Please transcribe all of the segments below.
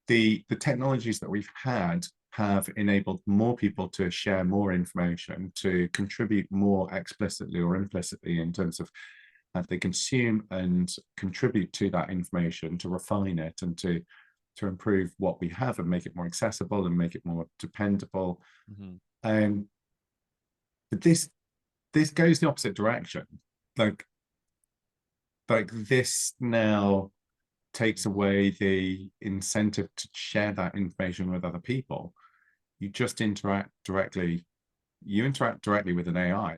the technologies that we've had have enabled more people to share more information, to contribute more explicitly or implicitly in terms of how they consume and contribute to that information, to refine it and to improve what we have and make it more accessible and make it more dependable. Mhm. Um, but this goes the opposite direction. Like this now takes away the incentive to share that information with other people. You just interact directly. You interact directly with an AI.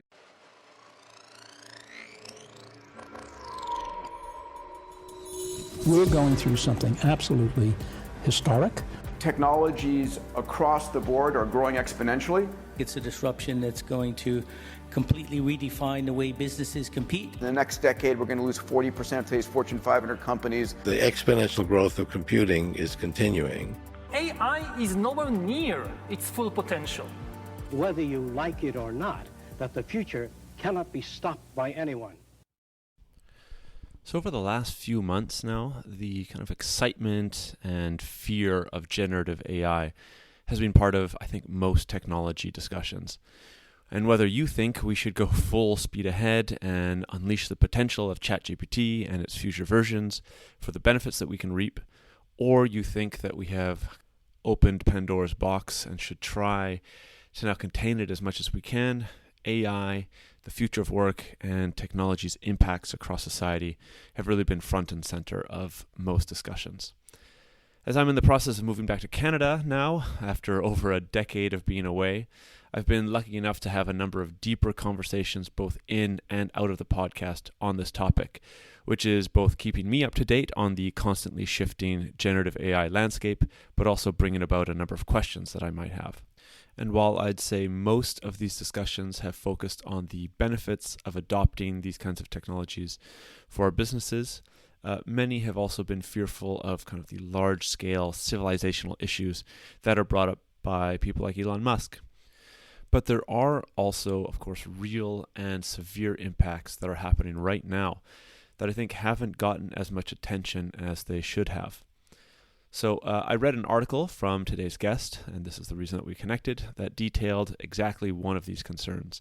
We're going through something absolutely historic. Technologies across the board are growing exponentially. It's a disruption that's going to completely redefine the way businesses compete. In the next decade, we're going to lose 40% of today's Fortune 500 companies. The exponential growth of computing is continuing. AI is nowhere near its full potential. Whether you like it or not, that the future cannot be stopped by anyone. So over the last few months now, the kind of excitement and fear of generative AI has been part of, I think, most technology discussions. And whether you think we should go full speed ahead and unleash the potential of ChatGPT and its future versions for the benefits that we can reap, or you think that we have opened Pandora's box and should try to now contain it as much as we can, AI, the future of work, and technology's impacts across society have really been front and center of most discussions. As I'm in the process of moving back to Canada now, after over a decade of being away, I've been lucky enough to have a number of deeper conversations both in and out of the podcast on this topic, which is both keeping me up to date on the constantly shifting generative AI landscape, but also bringing about a number of questions that I might have. And while I'd say most of these discussions have focused on the benefits of adopting these kinds of technologies for our businesses, many have also been fearful of kind of the large-scale civilizational issues that are brought up by people like Elon Musk. But there are also, of course, real and severe impacts that are happening right now that I think haven't gotten as much attention as they should have. So I read an article from today's guest, and this is the reason that we connected, that detailed exactly one of these concerns,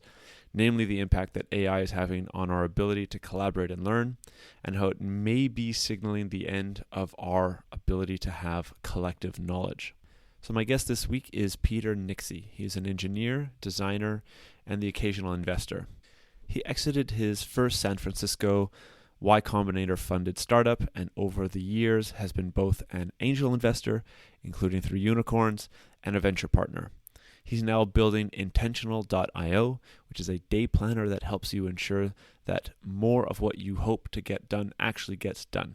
namely the impact that AI is having on our ability to collaborate and learn, and how it may be signaling the end of our ability to have collective knowledge. So my guest this week is Peter Nixey. He is an engineer, designer, and the occasional investor. He exited his first San Francisco Y Combinator funded startup, and over the years has been both an angel investor, including through unicorns, and a venture partner. He's now building Intentional.io, which is a day planner that helps you ensure that more of what you hope to get done actually gets done.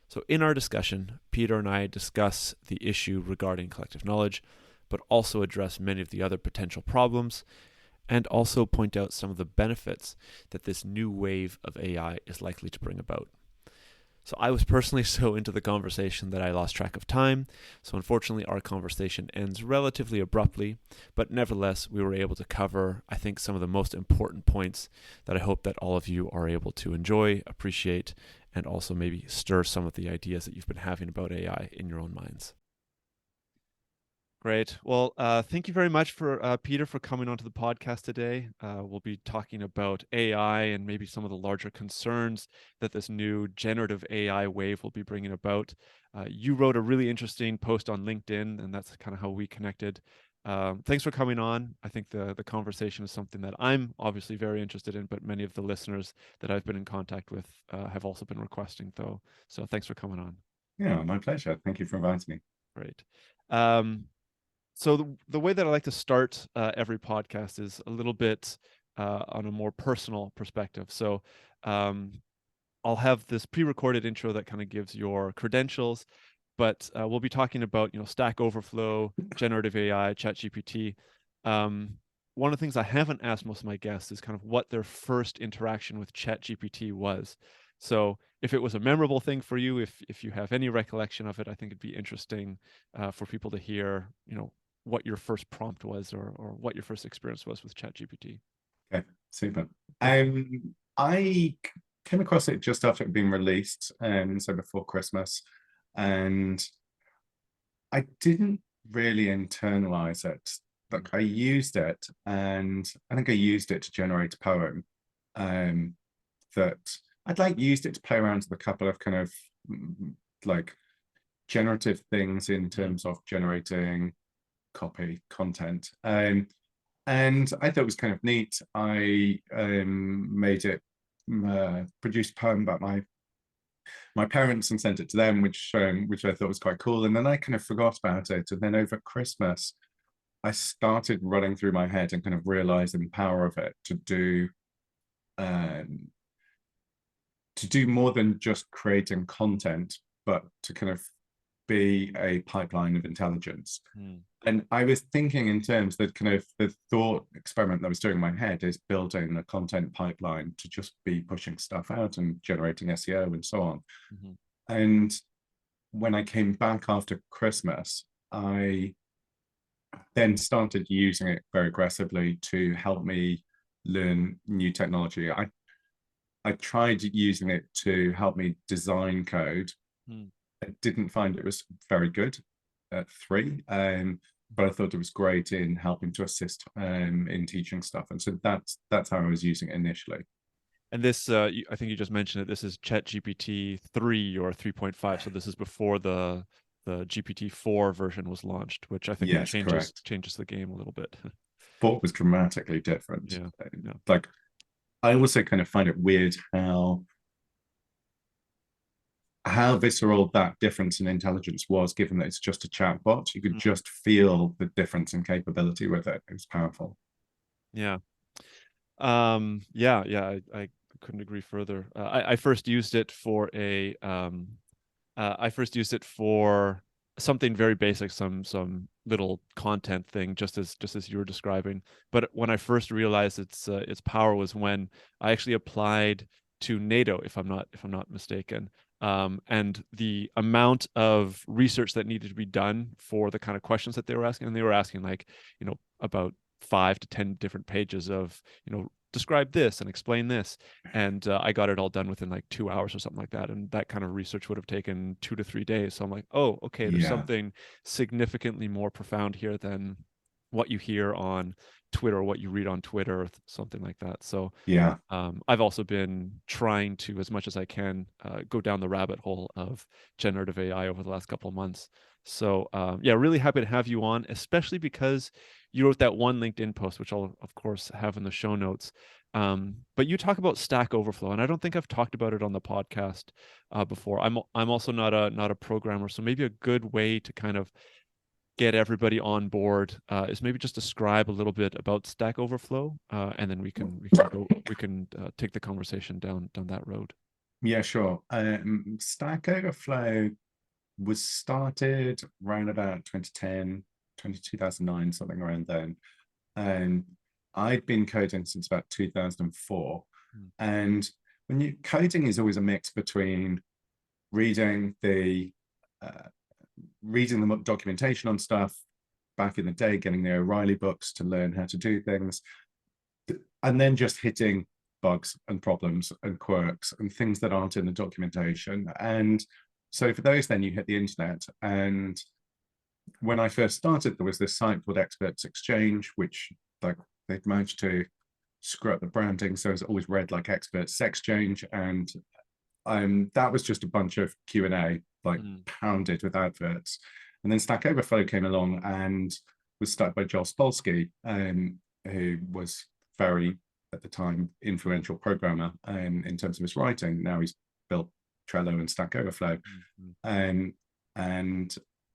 So in our discussion, Peter and I discuss the issue regarding collective knowledge, but also address many of the other potential problems, and also point out some of the benefits that this new wave of AI is likely to bring about. So I was personally so into the conversation that I lost track of time, so unfortunately our conversation ends relatively abruptly, but nevertheless we were able to cover, I think, some of the most important points that I hope that all of you are able to enjoy, appreciate, and also maybe stir some of the ideas that you've been having about AI in your own minds. Great. Well, thank you very much for Peter for coming onto the podcast today. We'll be talking about AI and maybe some of the larger concerns that this new generative AI wave will be bringing about. You wrote a really interesting post on LinkedIn, and that's kind of how we connected. Thanks for coming on. I think the conversation is something that I'm obviously very interested in, but many of the listeners that I've been in contact with have also been requesting, though. So thanks for coming on. Yeah, my pleasure. Thank you for inviting me. Great. So the way that I like to start every podcast is a little bit on a more personal perspective. So I'll have this pre-recorded intro that kind of gives your credentials, but we'll be talking about, Stackoverflow, generative AI, ChatGPT. One of the things I haven't asked most of my guests is kind of what their first interaction with ChatGPT was. So if it was a memorable thing for you, if you have any recollection of it, I think it'd be interesting for people to hear, what your first prompt was or what your first experience was with ChatGPT. Okay, super. I came across it just after it had been released, so before Christmas, and I didn't really internalize it. Like I used it, and I think I used it to generate a poem. That I'd like used it to play around with a couple of kind of like generative things in terms of generating copy content. And I thought it was kind of neat. I made it, produced a poem about my parents and sent it to them, which I thought was quite cool. And then I kind of forgot about it. And then over Christmas, I started running through my head and kind of realizing the power of it to do more than just creating content, but to kind of be a pipeline of intelligence. And I was thinking in terms that kind of the thought experiment that I was doing in my head is building a content pipeline to just be pushing stuff out and generating SEO and so on. And when I came back after Christmas, I then started using it very aggressively to help me learn new technology. I tried using it to help me design code. I didn't find it was very good at 3, but I thought it was great in helping to assist in teaching stuff. And so that's how I was using it initially. And this, I think you just mentioned it, this is ChatGPT 3 or 3.5. So this is before the GPT-4 version was launched, which I think changes the game a little bit. 4 was dramatically different. Yeah. Like, I also kind of find it weird how visceral that difference in intelligence was, given that it's just a chatbot. You could just feel the difference in capability with it. It was powerful. Yeah. I couldn't agree further. I first used it for something very basic, some little content thing, just as you were describing. But when I first realized its power was when I actually applied to NATO, if I'm not mistaken. And the amount of research that needed to be done for the kind of questions that they were asking, and they were asking like, about 5 to 10 different pages of, describe this and explain this. And I got it all done within like 2 hours or something like that. And that kind of research would have taken 2 to 3 days. So I'm like, oh, okay, there's something significantly more profound here than what you hear on Twitter or what you read on Twitter or something like that. So I've also been trying to, as much as I can, go down the rabbit hole of generative AI over the last couple of months. So really happy to have you on, especially because you wrote that one LinkedIn post, which I'll of course have in the show notes. But you talk about Stackoverflow, and I don't think I've talked about it on the podcast before. I'm also not a programmer, so maybe a good way to kind of get everybody on board is maybe just describe a little bit about Stackoverflow, and then we can take the conversation down that road. Yeah, sure. Stackoverflow was started around about 2010, 2009, something around then. And I'd been coding since about 2004. And coding is always a mix between reading the documentation on stuff back in the day, getting the O'Reilly books to learn how to do things, and then just hitting bugs and problems and quirks and things that aren't in the documentation. And so for those, then you hit the internet. And when I first started, there was this site called Experts Exchange, which like they'd managed to screw up the branding, so it's always read like Experts Exchange. And that was just a bunch of Q&A, like pounded with adverts. And then Stack Overflow came along and was started by Joel Spolsky, who was very, at the time, influential programmer in terms of his writing. Now he's built Trello and Stack Overflow. And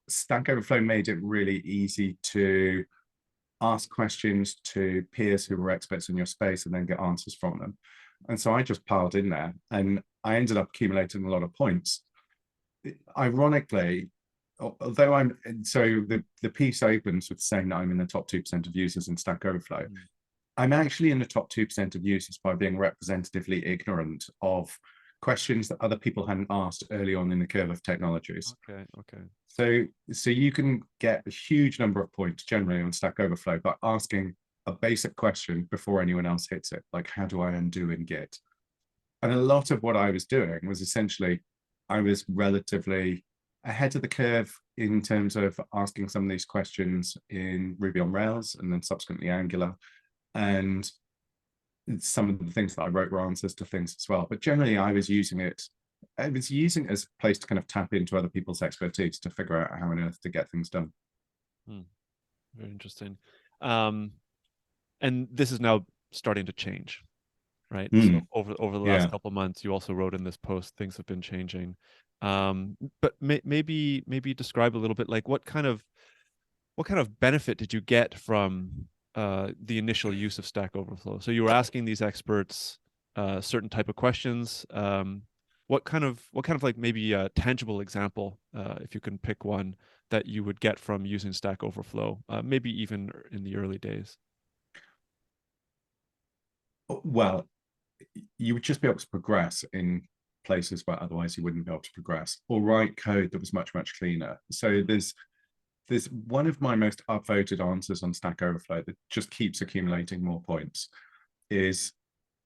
Stack Overflow made it really easy to ask questions to peers who were experts in your space and then get answers from them. And so I just piled in there, and I ended up accumulating a lot of points. Ironically, although the piece opens with saying that I'm in the top 2% of users in Stack Overflow, I'm actually in the top 2% of users by being representatively ignorant of questions that other people hadn't asked early on in the curve of technologies. Okay. So you can get a huge number of points generally on Stack Overflow by asking a basic question before anyone else hits it, like how do I undo in Git? And a lot of what I was doing was essentially I was relatively ahead of the curve in terms of asking some of these questions in Ruby on Rails and then subsequently Angular. And some of the things that I wrote were answers to things as well. But generally, I was using it as a place to kind of tap into other people's expertise to figure out how on earth to get things done. Very interesting. And this is now starting to change, right? So over the last couple of months, you also wrote in this post, things have been changing. But maybe describe a little bit, like what kind of benefit did you get from the initial use of Stack Overflow? So you were asking these experts certain type of questions. What kind of like maybe a tangible example, if you can pick one, that you would get from using Stack Overflow, maybe even in the early days? Well, you would just be able to progress in places where otherwise you wouldn't be able to progress, or write code that was much cleaner. So there's one of my most upvoted answers on Stack Overflow that just keeps accumulating more points is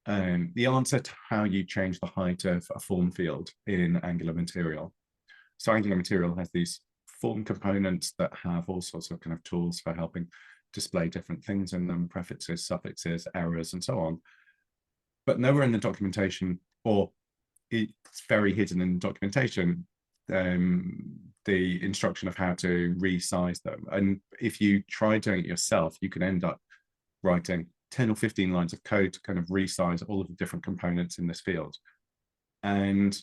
the answer to how you change the height of a form field in Angular Material. So Angular Material has these form components that have all sorts of kind of tools for helping display different things in them, prefixes, suffixes, errors, and so on. But nowhere in the documentation, or it's very hidden in the documentation, the instruction of how to resize them. And if you try doing it yourself, you can end up writing 10 or 15 lines of code to kind of resize all of the different components in this field. And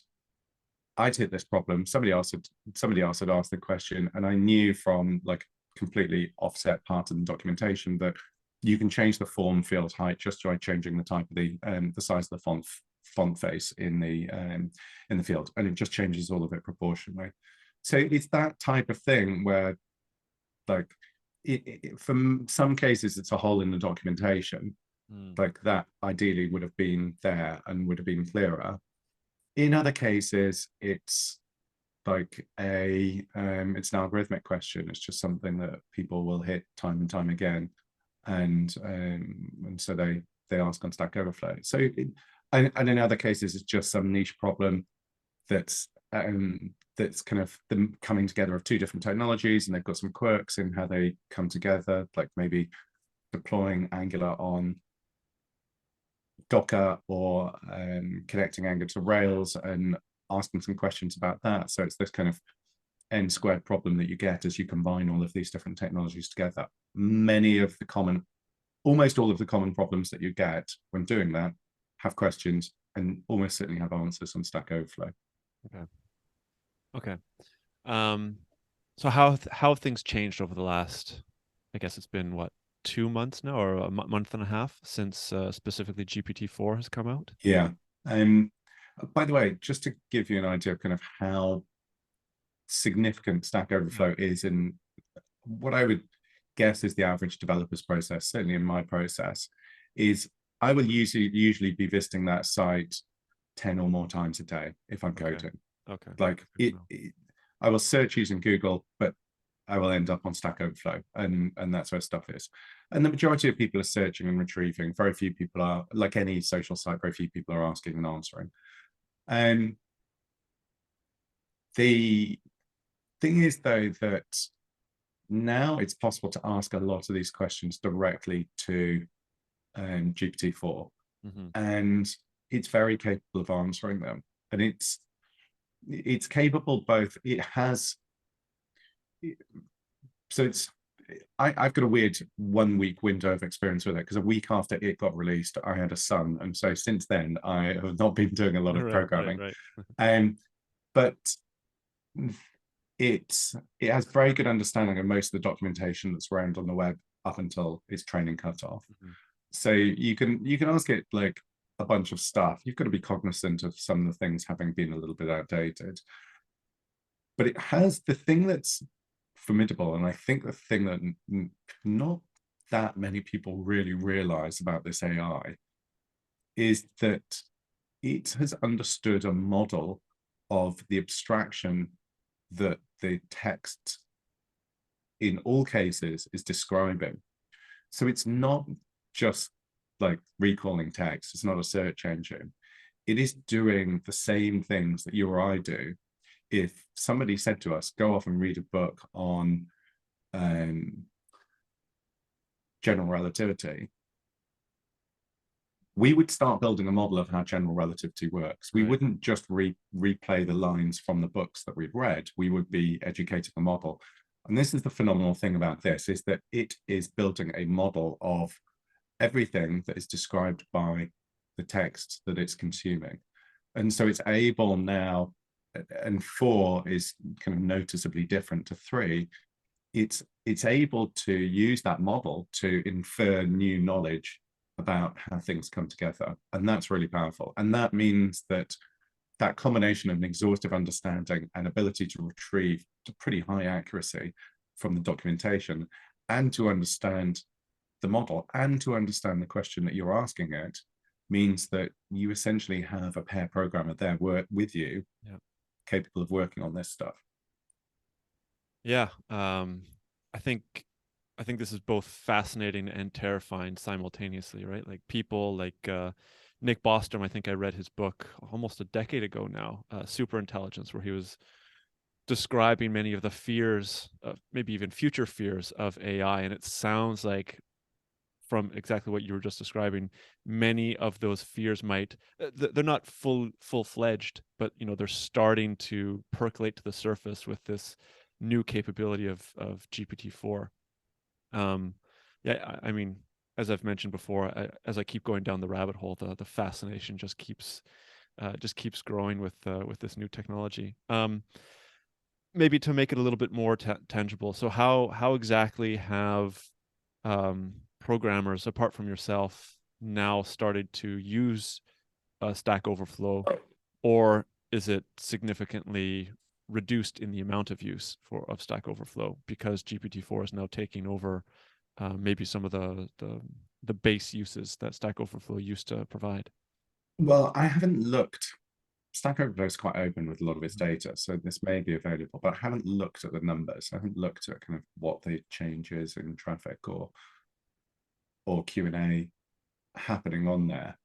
I'd hit this problem. Somebody else had asked the question, and I knew from like completely offset part of the documentation that you can change the form field height just by changing the type of the size of the font face in the field, and it just changes all of it proportionally. So it's that type of thing where, like, from some cases it's a hole in the documentation, like that ideally would have been there and would have been clearer. In other cases, it's like it's an algorithmic question. It's just something that people will hit time and time again, and so they ask on Stack Overflow. So and in other cases, it's just some niche problem that's kind of the coming together of two different technologies, and they've got some quirks in how they come together, like maybe deploying Angular on Docker or connecting Angular to Rails and asking some questions about that. So it's this kind of n squared problem that you get as you combine all of these different technologies together. Almost all of the common problems that you get when doing that have questions, and almost certainly have answers on Stack Overflow. Okay. So how have things changed over the last, I guess it's been what, 2 months now, or a month and a half since specifically GPT-4 has come out? Yeah. By the way, just to give you an idea of kind of how significant Stack Overflow is in what I would guess is the average developer's process, certainly in my process, is I will usually be visiting that site 10 or more times a day if I'm coding. Okay. Like I will search using Google, but I will end up on Stack Overflow, and that's where stuff is. And the majority of people are searching and retrieving. Very few people are, like any social site, very few people are asking and answering. The thing is, though, that now it's possible to ask a lot of these questions directly to GPT-4, and it's very capable of answering them. And it's capable both. It has. So I've got a weird 1 week window of experience with it, because a week after it got released, I had a son, and so since then I have not been doing a lot of programming. Right. But it has very good understanding of most of the documentation that's around on the web up until its training cutoff. So you can ask it like a bunch of stuff. You've got to be cognizant of some of the things having been a little bit outdated. But it has the thing that's formidable, and I think the thing that not that many people really realize about this AI is that it has understood a model of the abstraction that the text in all cases is describing. So it's not just like recalling text, it's not a search engine. It is doing the same things that you or I do. if somebody said to us, go off and read a book on general relativity, we would start building a model of how general relativity works. We wouldn't just replay the lines from the books that we've read. We would be educating a model. And this is the phenomenal thing about this, is that it is building a model of everything that is described by the text that it's consuming. And so it's able now, and 4 is kind of noticeably different to 3, it's able to use that model to infer new knowledge about how things come together. And that's really powerful. And that means that that combination of an exhaustive understanding and ability to retrieve to pretty high accuracy from the documentation, and to understand the model and to understand the question that you're asking it, means that you essentially have a pair programmer there with you, capable of working on this stuff. Yeah, I think this is both fascinating and terrifying simultaneously, right? Like people like Nick Bostrom, I think I read his book almost a decade ago now, Super Intelligence, where he was describing many of the fears, maybe even future fears of AI. And it sounds like, from exactly what you were just describing, many of those fears might, they're not full-fledged, but they're starting to percolate to the surface with this new capability of GPT-4. Yeah, I mean, as I've mentioned before, as I keep going down the rabbit hole, the fascination just keeps growing with this new technology. Maybe to make it a little bit more tangible. So how exactly have programmers, apart from yourself, now started to use Stack Overflow, or is it significantly reduced in the amount of use of Stack Overflow because GPT-4 is now taking over maybe some of the base uses that Stack Overflow used to provide? Well, I haven't looked. Stack Overflow is quite open with a lot of its data, so this may be available, but I haven't looked at the numbers. I haven't looked at kind of what the changes in traffic or Q&A happening on there.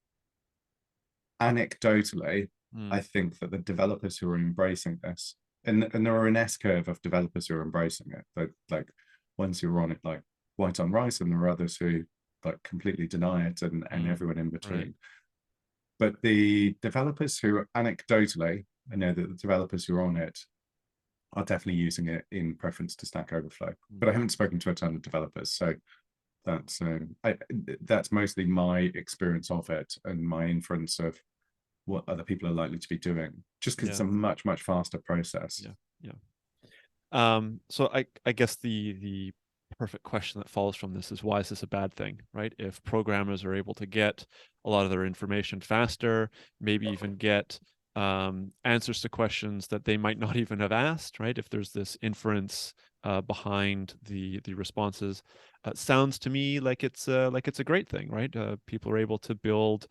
Anecdotally, I think that the developers who are embracing this, and there are an S-curve of developers who are embracing it, but like ones who are on it like white on rice, and there are others who like completely deny it, and everyone in between. Right. But the developers who, anecdotally, I know that the developers who are on it are definitely using it in preference to Stack Overflow. But I haven't spoken to a ton of developers, so that's mostly my experience of it and my inference of what other people are likely to be doing, just because it's a much faster process. So I guess the perfect question that follows from this is, why is this a bad thing, right? If programmers are able to get a lot of their information faster, maybe even get answers to questions that they might not even have asked, right? If there's this inference behind the responses, sounds to me like it's a great thing, right? People are able to build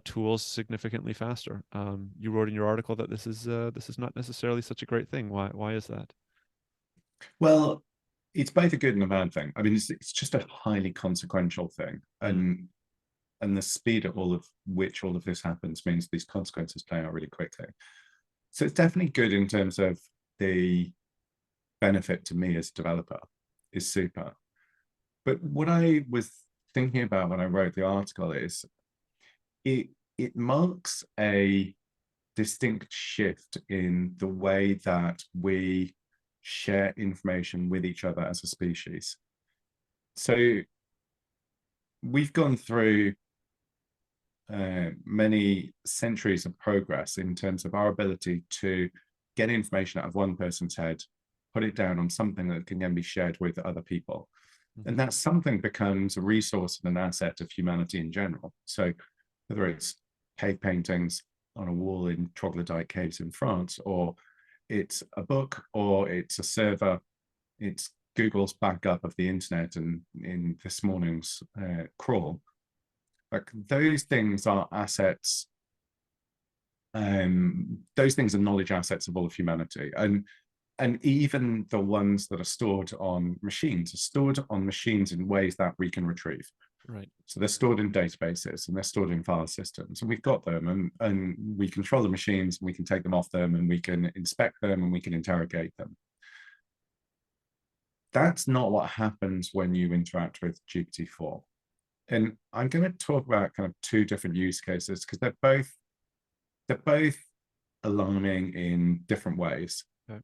tools significantly faster. You wrote in your article that this is not necessarily such a great thing. Why is that? Well, it's both a good and a bad thing. I mean, it's just a highly consequential thing, and the speed at which all of this happens means these consequences play out really quickly. So it's definitely good in terms of the benefit to me as a developer is super. But what I was thinking about when I wrote the article is it marks a distinct shift in the way that we share information with each other as a species. So we've gone through many centuries of progress in terms of our ability to get information out of one person's head, put it down on something that can then be shared with other people. And that something becomes a resource and an asset of humanity in general. So whether it's cave paintings on a wall in troglodyte caves in France, or it's a book, or it's a server, it's Google's backup of the internet and in this morning's crawl, like those things are assets. Those things are knowledge assets of all of humanity. And even the ones that are stored on machines are stored on machines in ways that we can retrieve. Right. So they're stored in databases and they're stored in file systems, and we've got them, and we control the machines, and we can take them off them, and we can inspect them, and we can interrogate them. That's not what happens when you interact with GPT-4. And I'm going to talk about kind of two different use cases because they're both alarming in different ways. Okay.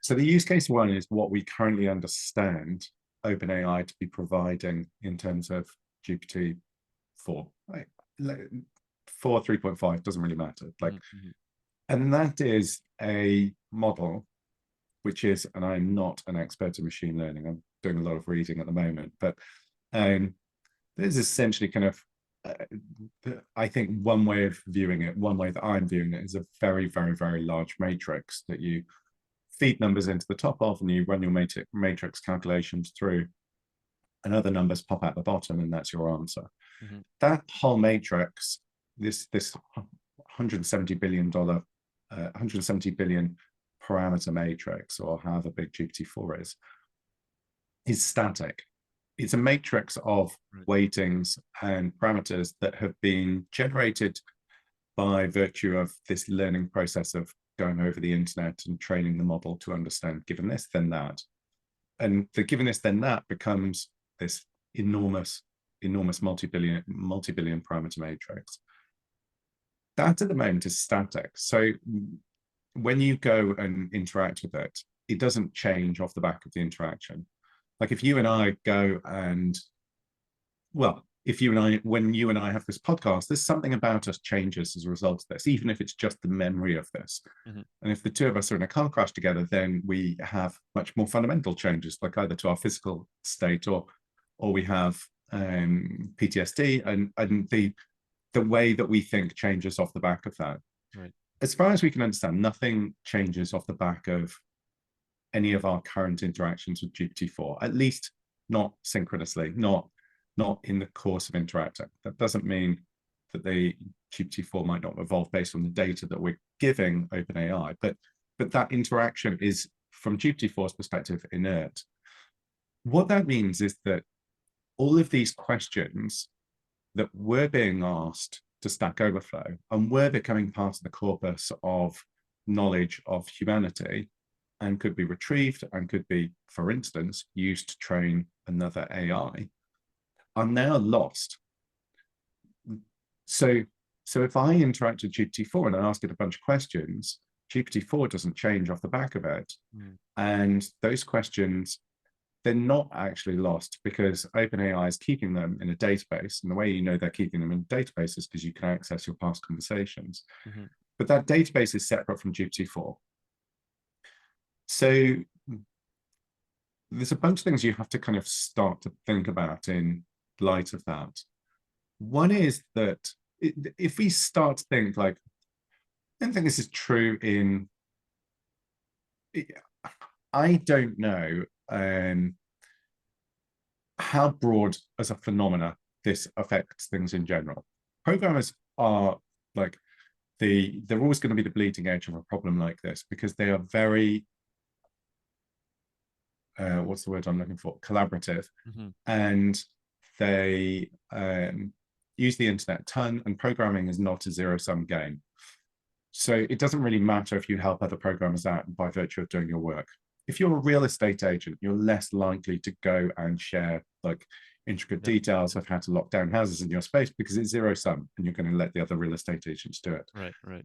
So the use case one is what we currently understand OpenAI to be providing in terms of GPT-4. Like, 4, 3.5 doesn't really matter. Like, and that is a model, which is, and I'm not an expert in machine learning. I'm doing a lot of reading at the moment, but there's essentially kind of, I think one way of viewing it, one way that I'm viewing it, is a very, very, very large matrix that you feed numbers into the top of, and you run your matrix calculations through, and other numbers pop out the bottom, and that's your answer. That whole matrix, this $170 billion, 170 billion parameter matrix, or however big GPT-4 is static. It's a matrix of weightings and parameters that have been generated by virtue of this learning process of going over the internet and training the model to understand given this, then that. And the given this, then that becomes this enormous multi-billion parameter matrix. That at the moment is static. So when you go and interact with it, it doesn't change off the back of the interaction. Like if you and I go and, well, when you and I have this podcast, there's something about us changes as a result of this, even if it's just the memory of this. And if the two of us are in a car crash together, then we have much more fundamental changes, like either to our physical state or we have PTSD, and the way that we think changes off the back of that. Right. As far as we can understand, nothing changes off the back of any of our current interactions with GPT-4, at least not synchronously, not in the course of interacting. That doesn't mean that the GPT-4 might not evolve based on the data that we're giving OpenAI, but that interaction is, from GPT-4's perspective, inert. What that means is that all of these questions that we're being asked to Stackoverflow, and we're becoming part of the corpus of knowledge of humanity, and could be retrieved and could be, for instance, used to train another AI, are now lost. So if I interact with GPT-4 and I ask it a bunch of questions, GPT-4 doesn't change off the back of it. And those questions, they're not actually lost because OpenAI is keeping them in a database. And the way you know they're keeping them in a database is because you can access your past conversations. But that database is separate from GPT-4. So there's a bunch of things you have to kind of start to think about in light of that. One is that if we start to think like, I don't think this is true in, I don't know how broad as a phenomena this affects things in general. Programmers are like, they're always going to be the bleeding edge of a problem like this because they are very, what's the word I'm looking for? Collaborative. And they use the internet a ton, and programming is not a zero-sum game. So it doesn't really matter if you help other programmers out by virtue of doing your work. If you're a real estate agent, you're less likely to go and share like intricate details of how to lock down houses in your space because it's zero-sum, and you're going to let the other real estate agents do it. Right.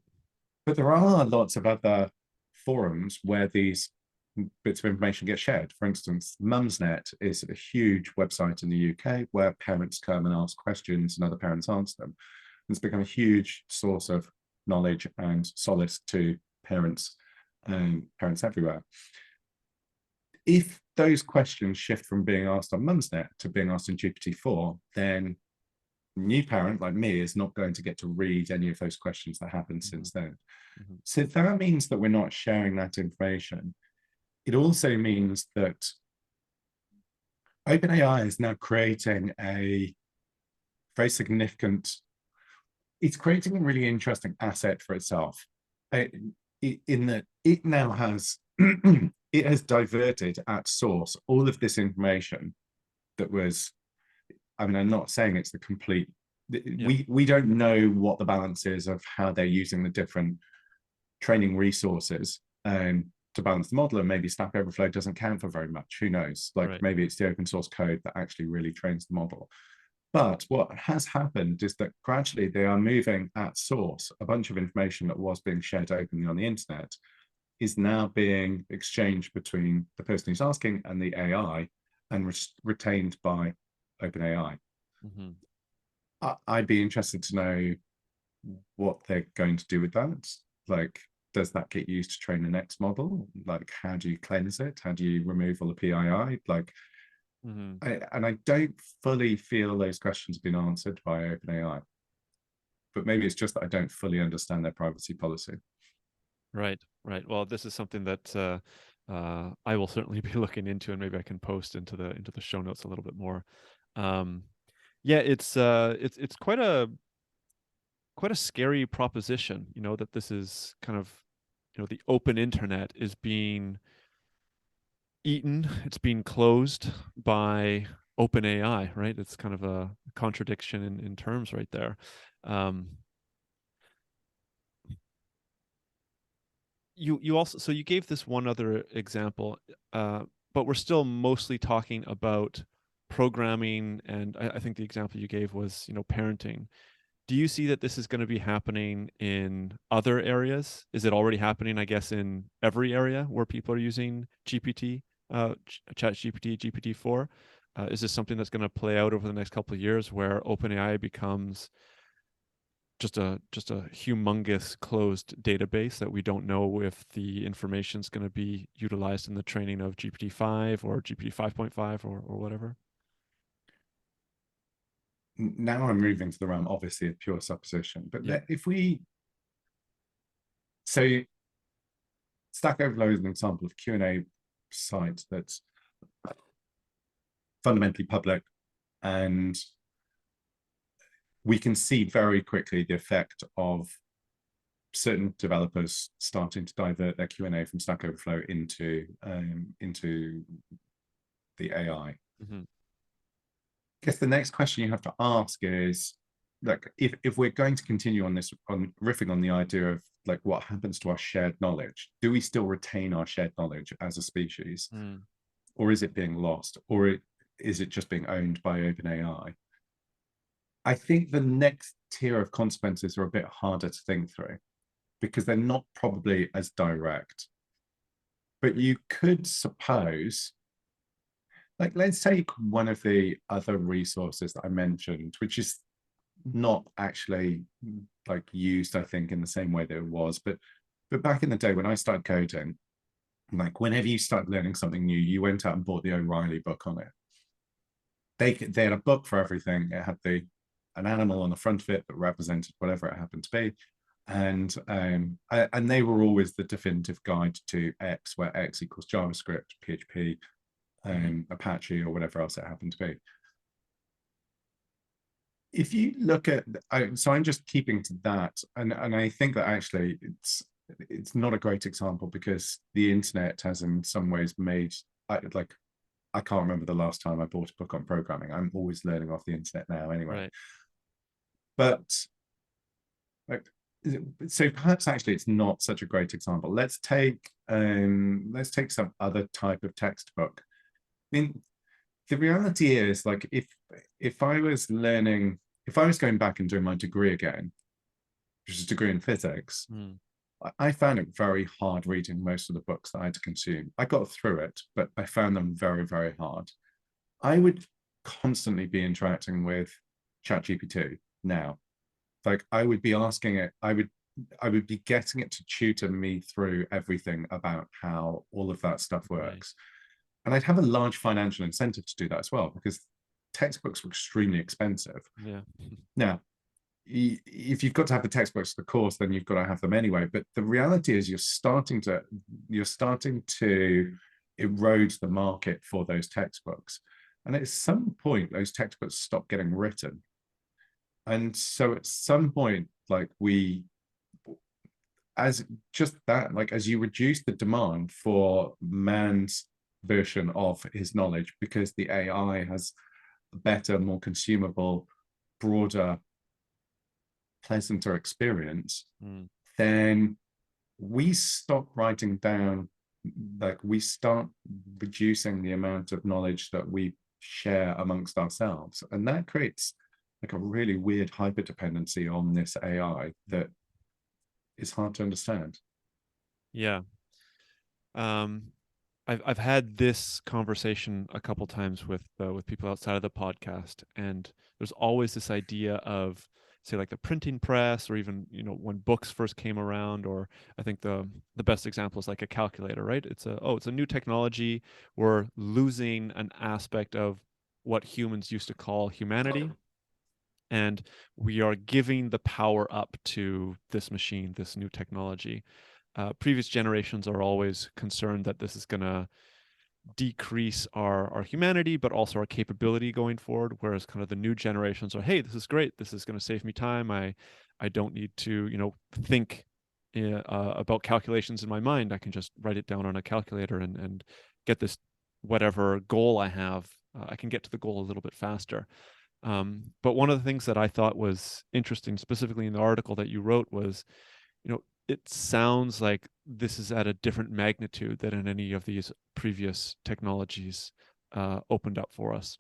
But there are lots of other forums where these bits of information get shared. For instance, Mumsnet is a huge website in the UK where parents come and ask questions and other parents answer them. It's become a huge source of knowledge and solace to parents and parents everywhere. If those questions shift from being asked on Mumsnet to being asked in GPT-4, then a new parent like me is not going to get to read any of those questions that happened since then. So that means that we're not sharing that information. It also means that OpenAI is now creating a very significant, it's creating a really interesting asset for itself in that it now has, it has diverted at source all of this information that was, I mean, I'm not saying it's the complete, we don't know what the balance is of how they're using the different training resources to balance the model, and maybe Stack Overflow doesn't count for very much. Who knows? Like maybe it's the open source code that actually really trains the model. But what has happened is that gradually they are moving at source. A bunch of information that was being shared openly on the internet is now being exchanged between the person who's asking and the AI, and retained by OpenAI. I'd be interested to know what they're going to do with that. Like, does that get used to train the next model? Like, how do you cleanse it? How do you remove all the PII? Like, and I don't fully feel those questions have been answered by OpenAI. But maybe it's just that I don't fully understand their privacy policy. Right. Well, this is something that I will certainly be looking into, and maybe I can post into the show notes a little bit more. Yeah, it's quite a scary proposition, you know, that this is kind of, you know, the open internet is being eaten, it's being closed by OpenAI, right? It's kind of a contradiction in terms right there. You also, so you gave this one other example, but we're still mostly talking about programming, and I think the example you gave was, you know, parenting. Do you see that this is going to be happening in other areas? Is it already happening, I guess, in every area where people are using GPT, ChatGPT, GPT-4? Is this something that's going to play out over the next couple of years, where OpenAI becomes just a humongous closed database that we don't know if the information is going to be utilized in the training of GPT-5 or GPT 5.5 or whatever? Now I'm moving to the realm, obviously, of pure supposition. But if we, so Stack Overflow is an example of Q&A site that's fundamentally public, and we can see very quickly the effect of certain developers starting to divert their Q&A from Stack Overflow into the AI. I guess the next question you have to ask is, like, if we're going to continue on this, on riffing on the idea of like what happens to our shared knowledge, do we still retain our shared knowledge as a species, or is it being lost, or is it just being owned by OpenAI? I think the next tier of consequences are a bit harder to think through, because they're not probably as direct. But you could suppose, like, let's take one of the other resources that I mentioned, which is not actually like used, I think, in the same way that it was. But back in the day when I started coding, like whenever you started learning something new, you went out and bought the O'Reilly book on it. They had a book for everything. It had an animal on the front of it that represented whatever it happened to be. And they were always the definitive guide to X, where X equals JavaScript, PHP, Apache, or whatever else it happened to be. If you look at, so I'm just keeping to that, and I think that actually it's not a great example, because the internet has in some ways made, I can't remember the last time I bought a book on programming. I'm always learning off the internet now anyway. Right. But like, so perhaps actually it's not such a great example. Let's take some other type of textbook. I mean, the reality is, like, if I was going back and doing my degree again, which is a degree in physics, I found it very hard reading most of the books that I had to consume. I got through it, but I found them very, very hard. I would constantly be interacting with ChatGPT now. Like, I would be asking it, I would be getting it to tutor me through everything about how all of that stuff works. Right. And I'd have a large financial incentive to do that as well, because textbooks were extremely expensive. Yeah. Now, if you've got to have the textbooks for the course, then you've got to have them anyway. But the reality is you're starting to erode the market for those textbooks. And at some point, those textbooks stop getting written. And so at some point, like, as you reduce the demand for man's version of his knowledge, because the AI has better, more consumable, broader, pleasanter experience, then we stop writing down, like we start reducing the amount of knowledge that we share amongst ourselves. And that creates like a really weird hyperdependency on this AI that is hard to understand. Yeah. I've had this conversation a couple times with people outside of the podcast, and there's always this idea of, say, like the printing press, or even, you know, when books first came around, or I think the best example is like a calculator, right? It's a new technology. We're losing an aspect of what humans used to call humanity, and we are giving the power up to this machine, this new technology. Previous generations are always concerned that this is going to decrease our humanity, but also our capability going forward. Whereas kind of the new generations are, hey, this is great. This is going to save me time. I don't need to, you know, think about calculations in my mind. I can just write it down on a calculator and get this whatever goal I have. I can get to the goal a little bit faster. But one of the things that I thought was interesting, specifically in the article that you wrote, was, you know, it sounds like this is at a different magnitude than in any of these previous technologies opened up for us.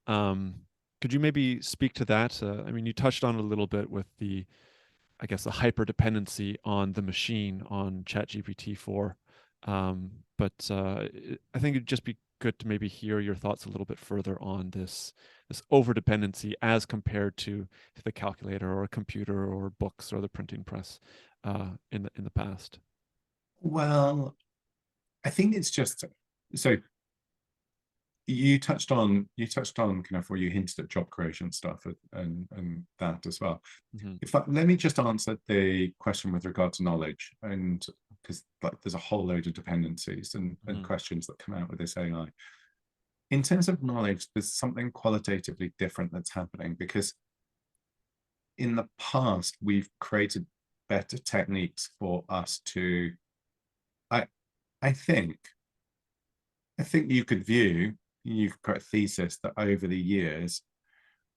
Could you maybe speak to that? I mean, you touched on it a little bit with the, I guess, the hyper-dependency on the machine, on ChatGPT 4. But I think it'd just be good to maybe hear your thoughts a little bit further on this over-dependency as compared to the calculator or a computer or books or the printing press in the past. Well, I think it's just, so you touched on kind of, where you hinted at job creation stuff and that as well. Let me just answer the question with regard to knowledge, and because like there's a whole load of dependencies and questions that come out with this AI. In terms of knowledge, there's something qualitatively different that's happening, because in the past we've created better techniques for us to, I think you could create a thesis that over the years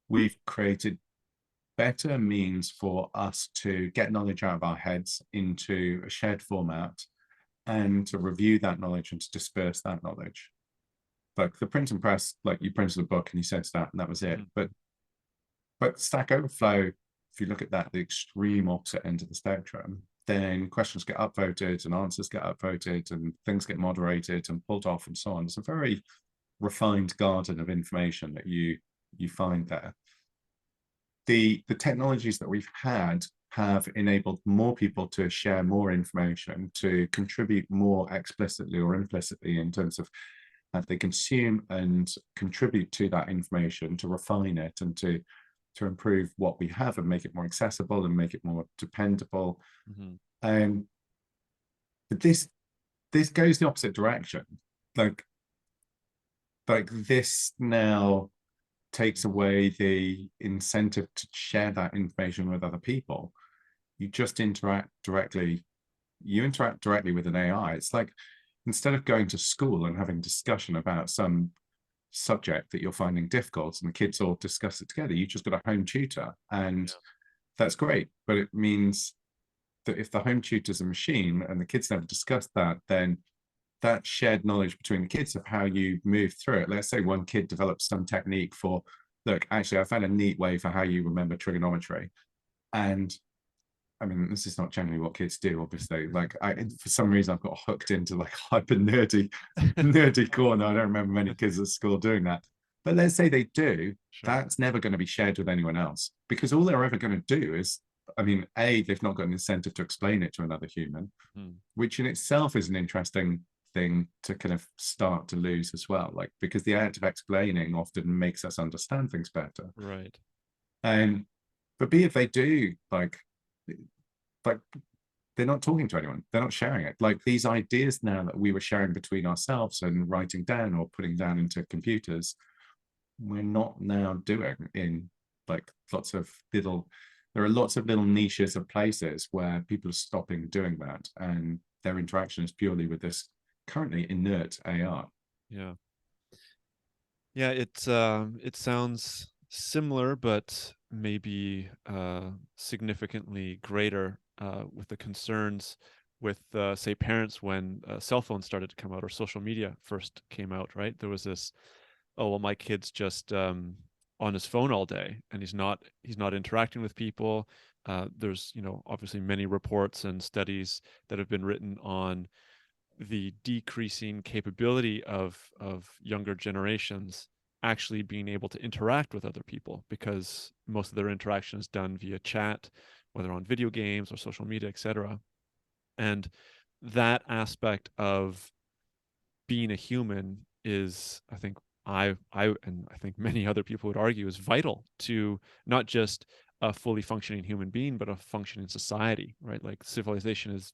we've created better means for us to get knowledge out of our heads into a shared format, and to review that knowledge and to disperse that knowledge. Like the print and press, like you printed a book and you sent that and that was it. But Stack Overflow, if you look at that, the extreme opposite end of the spectrum, then questions get upvoted and answers get upvoted and things get moderated and pulled off and so on. It's a very refined garden of information that you find there. The technologies that we've had have enabled more people to share more information, to contribute more explicitly or implicitly in terms of how they consume and contribute to that information, to refine it and to improve what we have and make it more accessible and make it more dependable. But this goes the opposite direction. Like this now takes away the incentive to share that information with other people. You just interact directly with an AI. It's like, instead of going to school and having discussion about some subject that you're finding difficult and the kids all discuss it together, you just got a home tutor, and that's great. But it means that if the home tutor's a machine and the kids never discuss that, then that shared knowledge between the kids of how you move through it. Let's say one kid develops some technique for, look, actually, I found a neat way for how you remember trigonometry. And I mean, this is not generally what kids do, obviously. Like, for some reason, I've got hooked into like hyper nerdy corner. I don't remember many kids at school doing that. But let's say they do, that's never going to be shared with anyone else, because all they're ever going to do is, I mean, they've not got an incentive to explain it to another human, which in itself is an interesting thing to kind of start to lose as well. Like, because the act of explaining often makes us understand things better. Right. But if they do, like they're not talking to anyone, they're not sharing it. Like these ideas now that we were sharing between ourselves and writing down or putting down into computers, we're not now doing in like there are lots of little niches of places where people are stopping doing that, and their interaction is purely with this currently inert AI. Yeah, Yeah, it sounds similar, but maybe significantly greater with the concerns with, say, parents when cell phones started to come out or social media first came out, right? There was this, oh, well, my kid's just on his phone all day and he's not interacting with people. There's, obviously many reports and studies that have been written on the decreasing capability of younger generations actually being able to interact with other people, because most of their interaction is done via chat, whether on video games or social media, etc. And that aspect of being a human is, I think, and I think many other people would argue, is vital to not just a fully functioning human being, but a functioning society, right? Like civilization is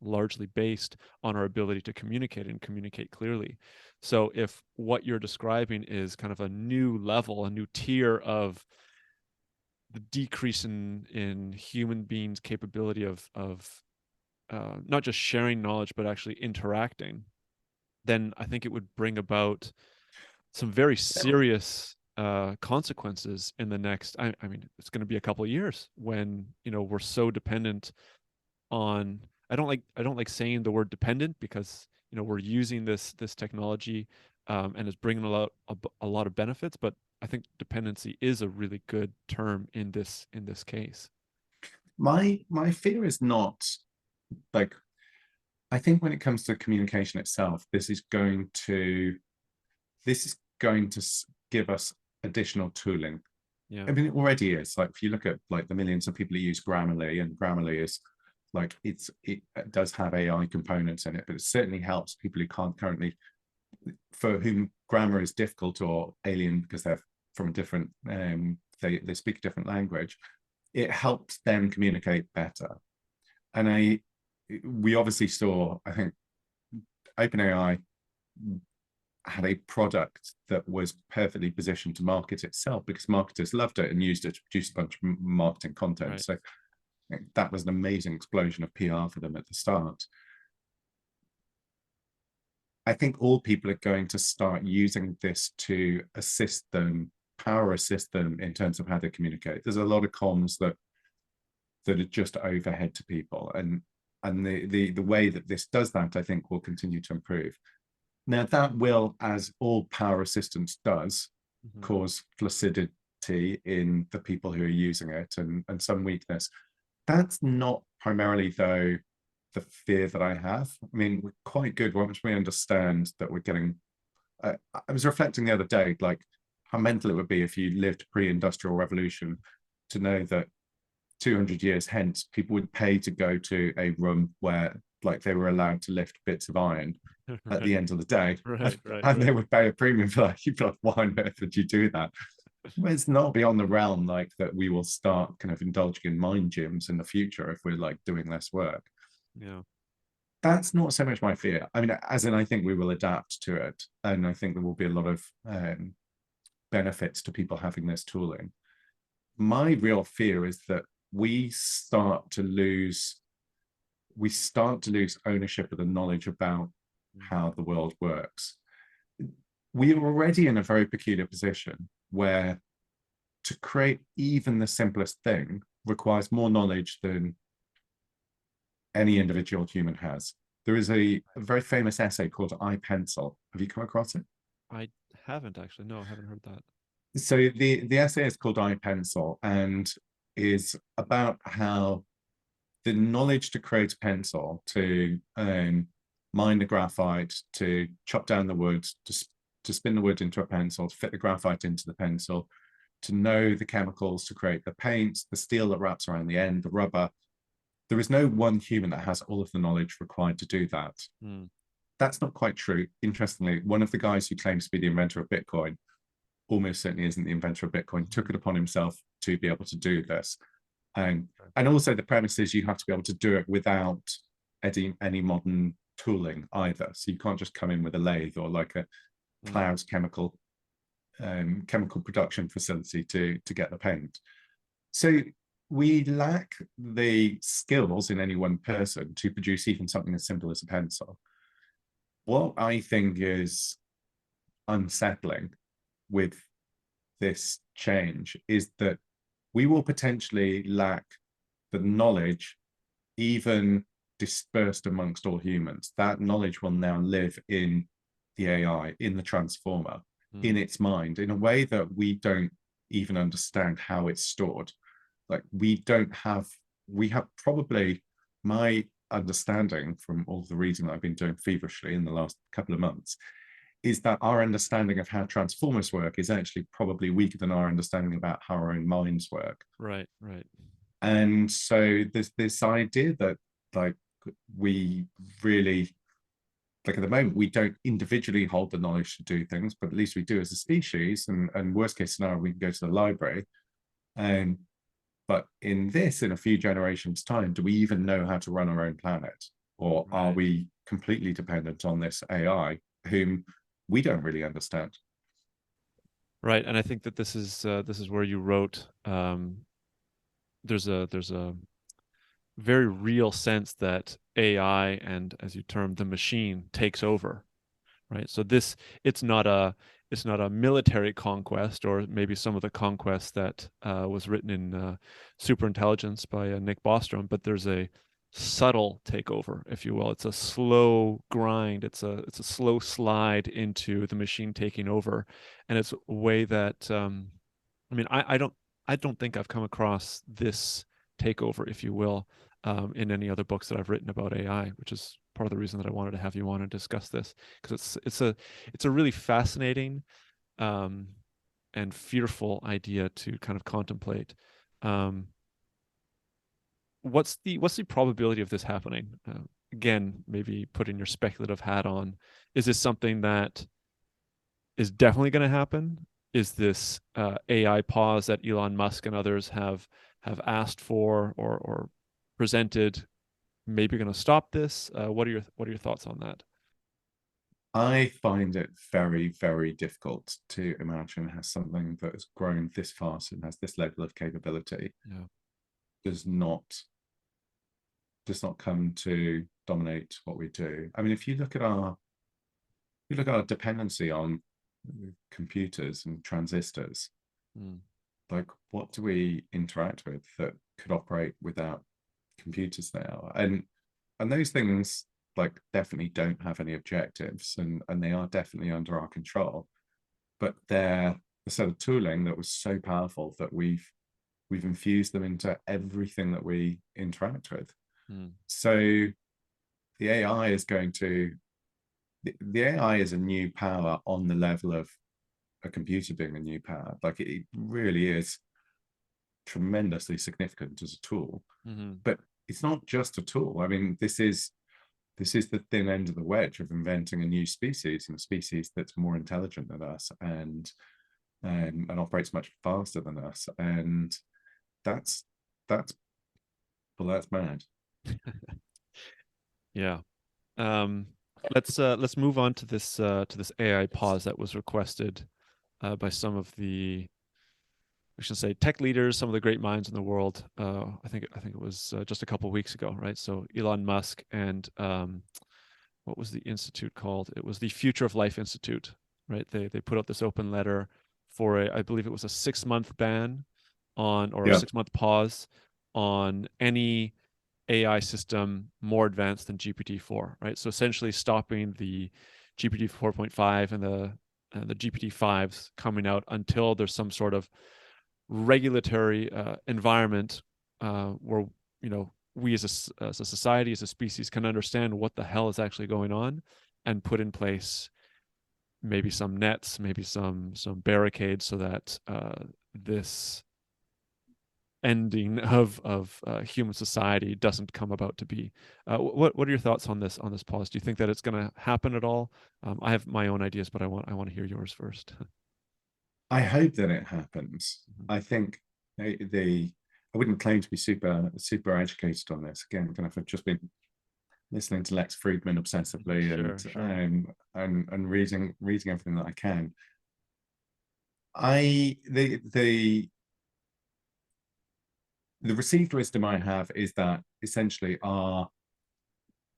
largely based on our ability to communicate and communicate clearly. So if what you're describing is kind of a new level, a new tier of the decrease in human beings' capability of not just sharing knowledge, but actually interacting, then I think it would bring about some very serious consequences in the next, I mean, it's going to be a couple of years when, we're so dependent on, I don't like saying the word dependent, because, we're using this technology and it's bringing a lot of benefits, but I think dependency is a really good term in this case. My fear is not like, I think when it comes to communication itself, this is going to give us additional tooling. Yeah. I mean, it already is. Like, if you look at like the millions of people who use Grammarly, and Grammarly is like, it does have AI components in it, but it certainly helps people who can't currently, for whom grammar is difficult or alien because they're from a different, they speak a different language. It helps them communicate better. And we obviously saw, I think, OpenAI had a product that was perfectly positioned to market itself because marketers loved it and used it to produce a bunch of marketing content. Right. So that was an amazing explosion of PR for them at the start. I think all people are going to start using this to assist them, power assist them in terms of how they communicate. There's a lot of comms that are just overhead to people, and the way that this does that, I think, will continue to improve. Now, that will, as all power assistance does, cause flaccidity in the people who are using it, and some weakness. That's not primarily, though, the fear that I have. I mean, we're quite good once we understand that we're getting. I was reflecting the other day, like how mental it would be if you lived pre-industrial revolution, to know that 200 years hence, people would pay to go to a room where, like, they were allowed to lift bits of iron at the end of the day, and they would pay a premium for that. You'd be like, why on earth would you do that? Well, it's not beyond the realm, like, that we will start kind of indulging in mind gyms in the future if we're like doing less work. Yeah, that's not so much my fear. I mean, as in, I think we will adapt to it, and I think there will be a lot of benefits to people having this tooling. My real fear is that we start to lose ownership of the knowledge about how the world works. We are already in a very peculiar position where to create even the simplest thing requires more knowledge than any individual human has. There is a very famous essay called I, Pencil. Have you come across it? I haven't actually. No, I haven't heard that. So the essay is called I, Pencil, and is about how the knowledge to create a pencil, to mine the graphite, to chop down the wood, to spin the wood into a pencil, to fit the graphite into the pencil, to know the chemicals to create the paint, the steel that wraps around the end, the rubber. There is no one human that has all of the knowledge required to do that. That's not quite true. Interestingly, one of the guys who claims to be the inventor of Bitcoin almost certainly isn't the inventor of Bitcoin, took it upon himself to be able to do this. And also the premise is you have to be able to do it without any modern tooling either. So you can't just come in with a lathe or like a Cloud's chemical production facility to get the paint. So we lack the skills in any one person to produce even something as simple as a pencil. What I think is unsettling with this change is that we will potentially lack the knowledge even dispersed amongst all humans. That knowledge will now live in the AI, in the transformer, in its mind, in a way that we don't even understand how it's stored. Like we have probably, my understanding from all the reading that I've been doing feverishly in the last couple of months, is that our understanding of how transformers work is actually probably weaker than our understanding about how our own minds work. Right, right. And so there's this idea that like we really, like at the moment, we don't individually hold the knowledge to do things, but at least we do as a species. And worst case scenario, we can go to the library. But in a few generations' time, do we even know how to run our own planet? Or are we completely dependent on this AI, whom we don't really understand? Right, and I think that this is where you wrote. There's a very real sense that AI and, as you termed, the machine takes over, right? So it's not a military conquest, or maybe some of the conquest that was written in Superintelligence by Nick Bostrom, but there's a subtle takeover, if you will. It's a slow grind. It's a slow slide into the machine taking over, and it's a way that I mean, I don't think I've come across this takeover, if you will, in any other books that I've written about AI, which is part of the reason that I wanted to have you on and discuss this, because it's a really fascinating and fearful idea to kind of contemplate. What's the probability of this happening? Again, maybe putting your speculative hat on. Is this something that is definitely going to happen? Is this AI pause that Elon Musk and others have asked for or presented maybe going to stop this? What are your thoughts on that? I find it very, very difficult to imagine how something that has grown this fast and has this level of capability does not come to dominate what we do. I mean, if you look at our dependency on computers and transistors, like what do we interact with that could operate without computers now? And those things like definitely don't have any objectives, and they are definitely under our control, but they're a set of tooling that was so powerful that we've infused them into everything that we interact with. So the AI is going to the AI is a new power on the level of a computer being a new power. Like it really is tremendously significant as a tool, but it's not just a tool. I mean, this is the thin end of the wedge of inventing a new species, and a species that's more intelligent than us and operates much faster than us. And that's mad. Yeah. Let's move on to this AI pause that was requested by some of the, we should say, tech leaders, some of the great minds in the world. I think it was just a couple of weeks ago, right? So Elon Musk and what was the institute called? It was the Future of Life Institute, right? They put out this open letter for I believe it was a 6-month ban on, or a 6-month pause on any AI system more advanced than GPT-4, right? So essentially stopping the GPT 4.5 and the GPT-5s coming out until there's some sort of regulatory environment where, you know, we as a society, as a species, can understand what the hell is actually going on and put in place maybe some nets, maybe some barricades, so that this ending of human society doesn't come about to be. What are your thoughts on this pause? Do you think that it's going to happen at all? I have my own ideas, but I want to hear yours first. I hope that it happens. I think I wouldn't claim to be super educated on this. Again, kind of, I've just been listening to Lex Friedman obsessively and reading everything that I can. The received wisdom I have is that essentially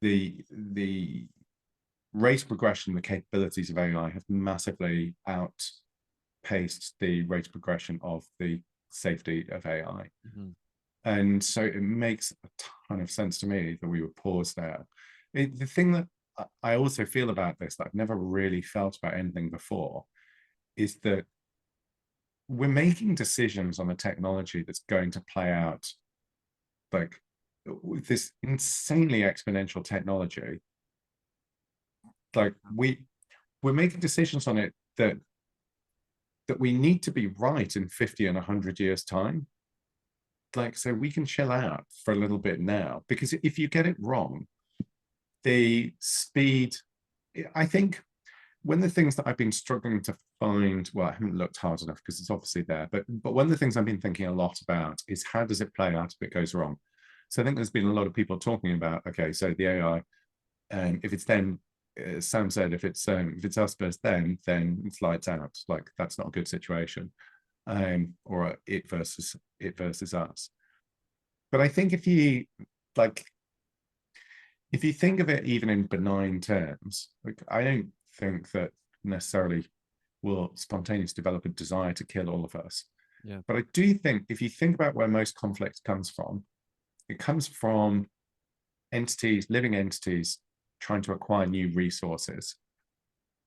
the rate of progression, the capabilities of AI have massively outpaced the rate of progression of the safety of AI. Mhm. And so it makes a ton of sense to me that we would pause there. The thing that I also feel about this that I've never really felt about anything before is that we're making decisions on a technology that's going to play out like with this insanely exponential technology. Like we're making decisions on it that we need to be right in 50 and 100 years time. Like, so we can chill out for a little bit now, because if you get it wrong, the speed, I think one of the things that I've been struggling to find, well, I haven't looked hard enough because it's obviously there, but one of the things I've been thinking a lot about is how does it play out if it goes wrong? So I think there's been a lot of people talking about, okay, so the AI, if it's them, Sam said, if it's us versus them, then it's lights out. Like, that's not a good situation. Or it versus us. But I think if you think of it even in benign terms, like, I don't think that necessarily will spontaneously develop a desire to kill all of us. Yeah. But I do think if you think about where most conflict comes from, it comes from living entities trying to acquire new resources.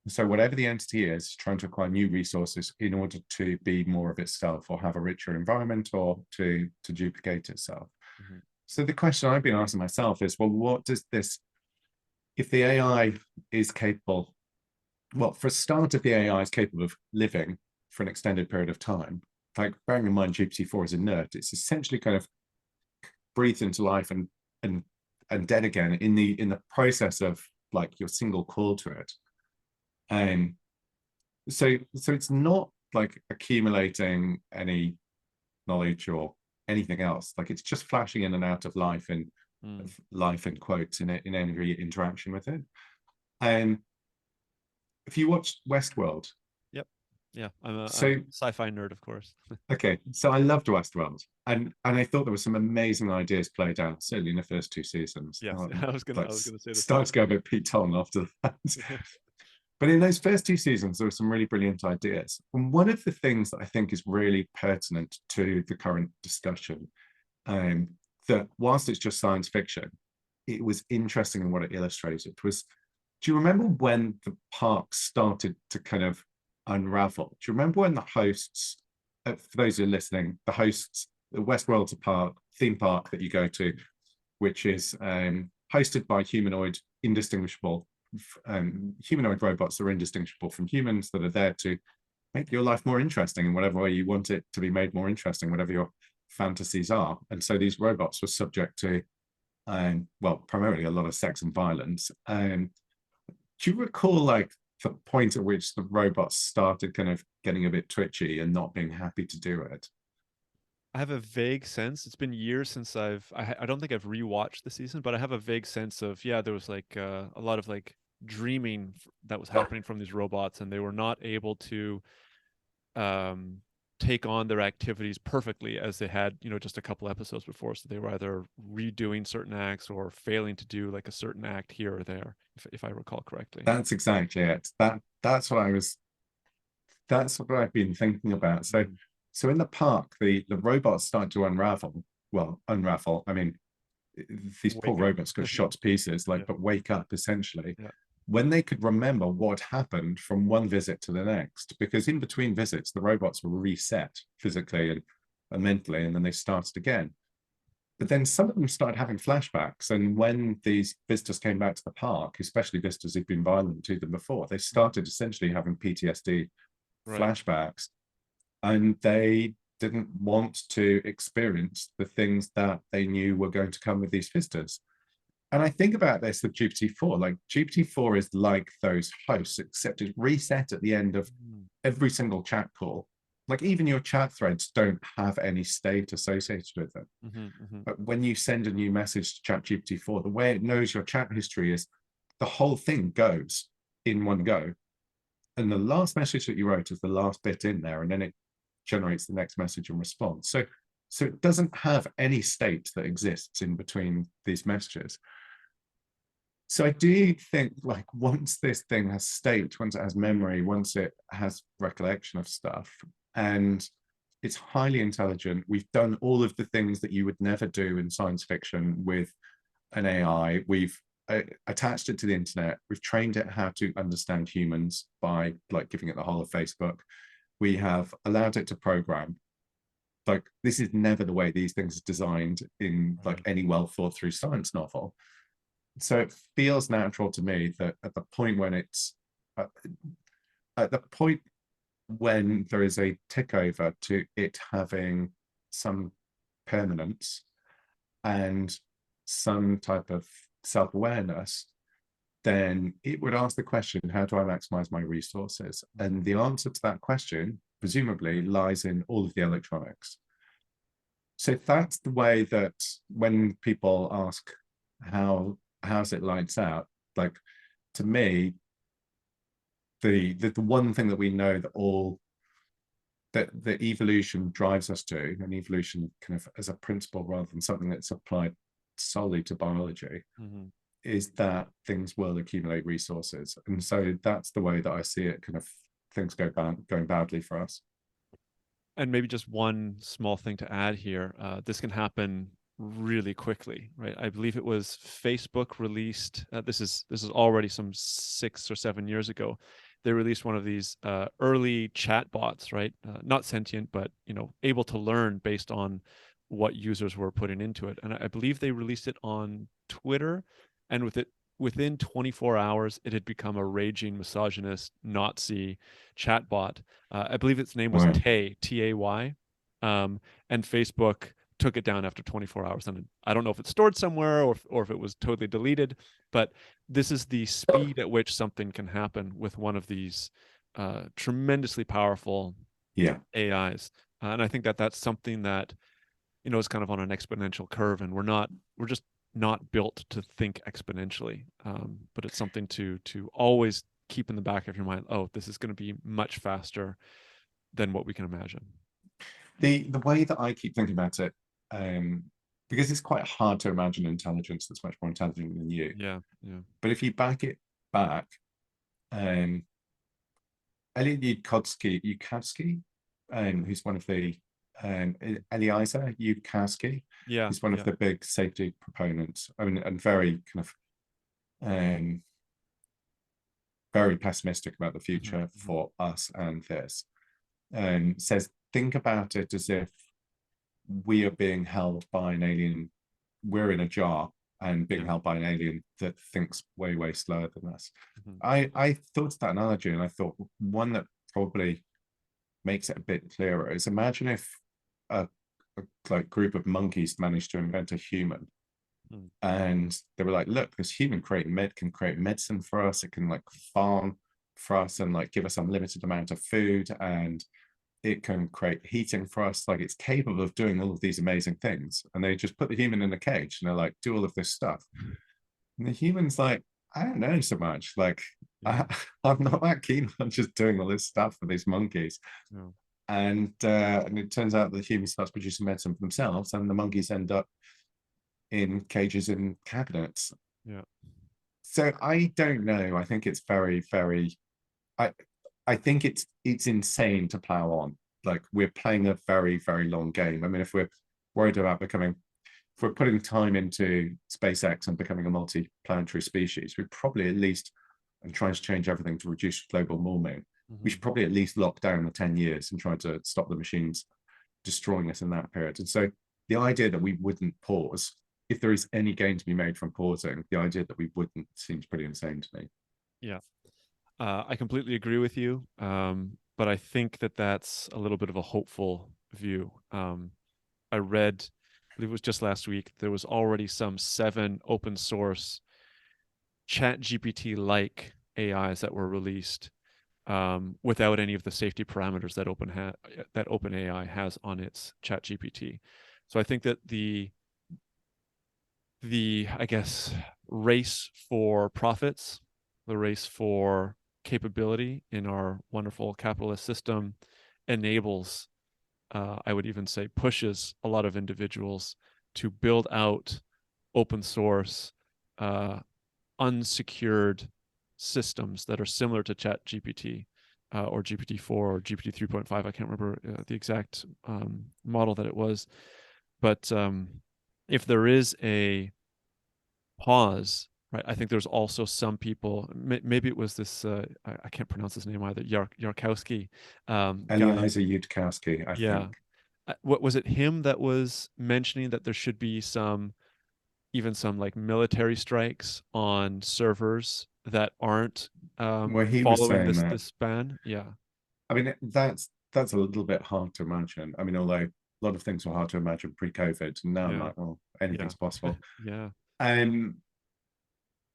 So whatever the entity is, trying to acquire new resources in order to be more of itself, or have a richer environment, or to duplicate itself. Mm-hmm. So the question I've been asking myself is, well, what does this, if the AI is capable, well, for a start, if the AI is capable of living for an extended period of time, like bearing in mind GPT-4 is inert, it's essentially kind of breathed into life and dead again in the process of like your single call to it. And so it's not like accumulating any knowledge or anything else. Like, it's just flashing in and out of life in quotes in every interaction with it. And if you watch Westworld, yeah, I'm a So- sci-fi nerd, of course. okay, so I loved Westworld, and I thought there were some amazing ideas played out, certainly in the first two seasons. Yes, Oh, I was gonna say the started to go a bit Pete Tong after that. But in those first two seasons, there were some really brilliant ideas. And one of the things that I think is really pertinent to the current discussion, that whilst it's just science fiction, it was interesting in what it illustrated was, do you remember when the park started to kind of unravel? Do you remember when the hosts, for those who are listening, the hosts, the Westworld's a park, theme park that you go to, which is hosted by humanoid robots that are indistinguishable from humans, that are there to make your life more interesting in whatever way you want it to be made more interesting, whatever your fantasies are. And so these robots were subject to, well, primarily a lot of sex and violence. Do you recall like the point at which the robots started kind of getting a bit twitchy and not being happy to do it? I have a vague sense. It's been years since I don't think I've rewatched the season, but I have a vague sense of, yeah, there was like a lot of like dreaming that was happening from these robots, and they were not able to take on their activities perfectly as they had, just a couple episodes before. So they were either redoing certain acts or failing to do like a certain act here or there, if I recall correctly. That's exactly it. That's what I've been thinking about. So in the park, the robots start to unravel. Well, unravel. I mean, these poor robots got shot to pieces, like, but wake up essentially. Yeah. When they could remember what happened from one visit to the next, because in between visits, the robots were reset physically and mentally, and then they started again. But then some of them started having flashbacks. And when these visitors came back to the park, especially visitors who'd been violent to them before, they started essentially having PTSD flashbacks. And they didn't want to experience the things that they knew were going to come with these visitors. And I think about this with GPT-4, like GPT-4 is like those hosts, except it's reset at the end of every single chat call. Like, even your chat threads don't have any state associated with them. But when you send a new message to ChatGPT-4, the way it knows your chat history is the whole thing goes in one go. And the last message that you wrote is the last bit in there, and then it generates the next message and response. So it doesn't have any state that exists in between these messages. So I do think, like, once this thing has state, once it has memory, once it has recollection of stuff, and it's highly intelligent, we've done all of the things that you would never do in science fiction with an AI. We've attached it to the internet. We've trained it how to understand humans by, like, giving it the whole of Facebook. We have allowed it to program. Like, this is never the way these things are designed in, like, any well thought through science novel. So it feels natural to me that at the point when it's at the point when there is a tick over to it having some permanence and some type of self-awareness, then it would ask the question, how do I maximize my resources? And the answer to that question presumably lies in all of the electronics. So that's the way that when people ask how's it lights out, like, to me, the one thing that we know that all that the evolution drives us to, and evolution kind of as a principle rather than something that's applied solely to biology, is that things will accumulate resources. And so that's the way that I see it, kind of things going badly for us. And maybe just one small thing to add here, this can happen really quickly, right? I believe it was Facebook released, this is already some 6 or 7 years ago. They released one of these early chat bots, right? Not sentient, but able to learn based on what users were putting into it. And I believe they released it on Twitter, and within 24 hours, it had become a raging misogynist Nazi chatbot. I believe its name was Tay, Tay, and Facebook took it down after 24 hours. And I don't know if it's stored somewhere or if it was totally deleted, but this is the speed at which something can happen with one of these tremendously powerful AIs. And I think that that's something that, is kind of on an exponential curve, and we're just not built to think exponentially. But it's something to always keep in the back of your mind. Oh, this is going to be much faster than what we can imagine. The way that I keep thinking about it, because it's quite hard to imagine intelligence that's much more intelligent than you. Yeah. But if you back it back, Elliot Yudkowsky, who's one of the Eliezer Yudkowsky, who's one of the big safety proponents, and very kind of very pessimistic about the future for us and this, says, think about it as if we are being held by an alien. We're in a jar and being held by an alien that thinks way, way slower than us. I thought of that analogy, and I thought one that probably makes it a bit clearer is, imagine if a like group of monkeys managed to invent a human, and they were like, look, this human can create medicine for us, it can like farm for us and like give us unlimited amount of food, and it can create heating for us, like it's capable of doing all of these amazing things. And they just put the human in a cage and they're like, do all of this stuff, and the human's like, I don't know so much, like I'm not that keen on just doing all this stuff for these monkeys. And it turns out the human starts producing medicine for themselves, and the monkeys end up in cages in cabinets. So I don't know. I think it's very, very. I think it's insane to plow on. Like, we're playing a very, very long game. I mean, if we're worried about if we're putting time into SpaceX and becoming a multi-planetary species, we probably at least, and trying to change everything to reduce global warming, we should probably at least lock down the 10 years and try to stop the machines destroying us in that period. And so the idea that we wouldn't pause, if there is any gain to be made from pausing, the idea that we wouldn't seems pretty insane to me. I completely agree with you, but I think that that's a little bit of a hopeful view. I read, I believe it was just last week, there was already some 7 open source ChatGPT-like AIs that were released without any of the safety parameters that OpenAI has on its ChatGPT. So I think that the I guess race for profits, the race for capability in our wonderful capitalist system enables, I would even say pushes a lot of individuals to build out open source unsecured systems that are similar to ChatGPT or GPT-4 or GPT 3.5. I can't remember the exact model that it was. But if there is a pause, right, I think there's also some people, maybe it was this, I can't pronounce his name either, Yarkowski guy. Eliezer Yudkowsky, I think. What was it, him that was mentioning that there should be even some like military strikes on servers that aren't Well, he was following saying that. this ban? Yeah. I mean, that's a little bit hard to imagine. I mean, although a lot of things were hard to imagine pre-COVID, and now I'm like, well, anything's possible. Yeah.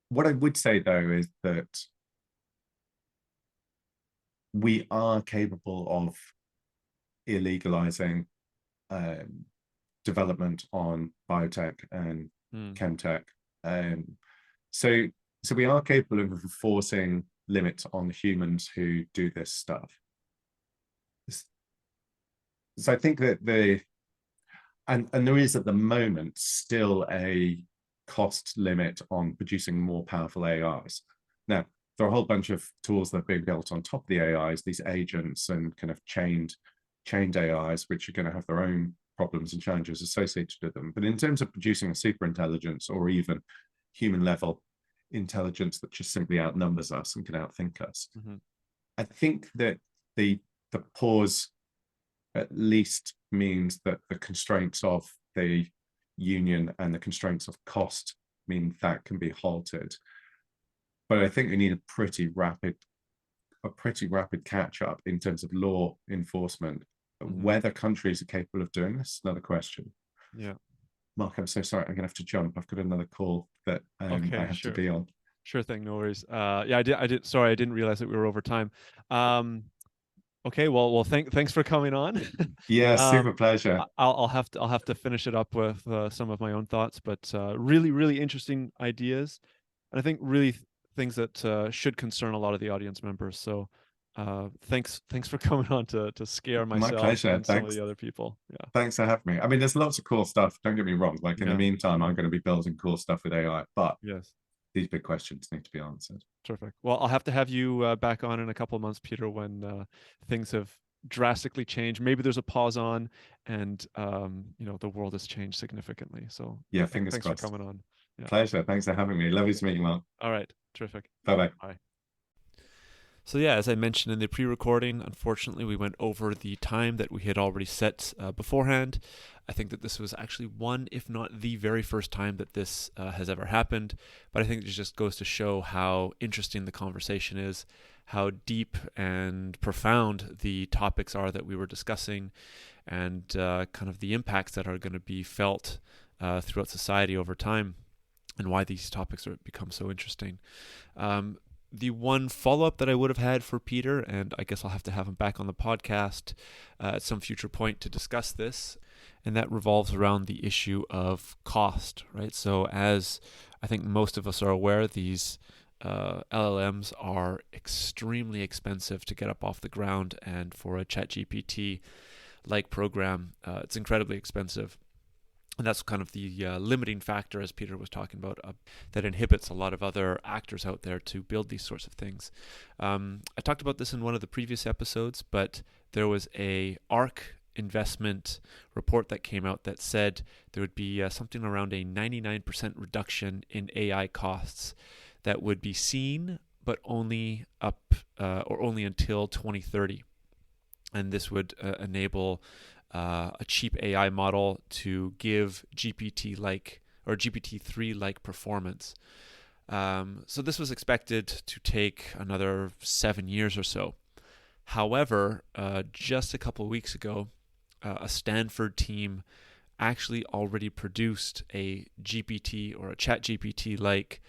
What I would say though is that we are capable of illegalizing development on biotech and chemtech. So we are capable of enforcing limits on humans who do this stuff. So I think that and there is at the moment still a cost limit on producing more powerful AIs. Now, there are a whole bunch of tools that are being built on top of the AIs, these agents and kind of chained AIs, which are going to have their own problems and challenges associated with them. But in terms of producing a super intelligence or even human level intelligence that just simply outnumbers us and can outthink us, I think that the pause at least means that the constraints of the union and the constraints of cost mean that can be halted. But I think we need a pretty rapid catch up in terms of law enforcement. Whether countries are capable of doing this, another question. Yeah. Mark, I'm so sorry. I'm gonna have to jump. I've got another call that I have to be on. Sure thing, no worries. Yeah, I did. Sorry, I didn't realize that we were over time. Okay, well, thanks for coming on. Yeah, super pleasure. I'll have to finish it up with some of my own thoughts, but really interesting ideas, and I think really things that should concern a lot of the audience members. So thanks for coming on to scare myself My pleasure. and some of the other people. Yeah. Thanks for having me. I mean, there's lots of cool stuff. Don't get me wrong. Like in the meantime, I'm going to be building cool stuff with AI, but these big questions need to be answered. Terrific. Well, I'll have to have you back on in a couple of months, Peter, when things have drastically changed. Maybe there's a pause on, and the world has changed significantly. So yeah, fingers crossed. Thanks for coming on. Yeah. Pleasure. Thanks for having me. Lovely to meet you, Mark. All right. Terrific. Bye-bye. Bye. So yeah, as I mentioned in the pre-recording, unfortunately we went over the time that we had already set beforehand. I think that this was actually one, if not the very first time that this has ever happened, but I think it just goes to show how interesting the conversation is, how deep and profound the topics are that we were discussing, and kind of the impacts that are going to be felt throughout society over time, and why these topics are become so interesting. The one follow-up that I would have had for Peter, and I guess I'll have to have him back on the podcast at some future point to discuss this, and that revolves around the issue of cost, right? So as I think most of us are aware, these LLMs are extremely expensive to get up off the ground, and for a ChatGPT-like program, it's incredibly expensive. And that's kind of the limiting factor, as Peter was talking about, that inhibits a lot of other actors out there to build these sorts of things. I talked about this in one of the previous episodes, but there was a ARK investment report that came out that said there would be something around a 99% reduction in AI costs that would be seen, but only only until 2030. And this would enable a cheap AI model to give GPT-like or GPT-3-like performance. So this was expected to take another 7 years or so. However, just a couple of weeks ago, a Stanford team actually already produced a GPT or a ChatGPT-like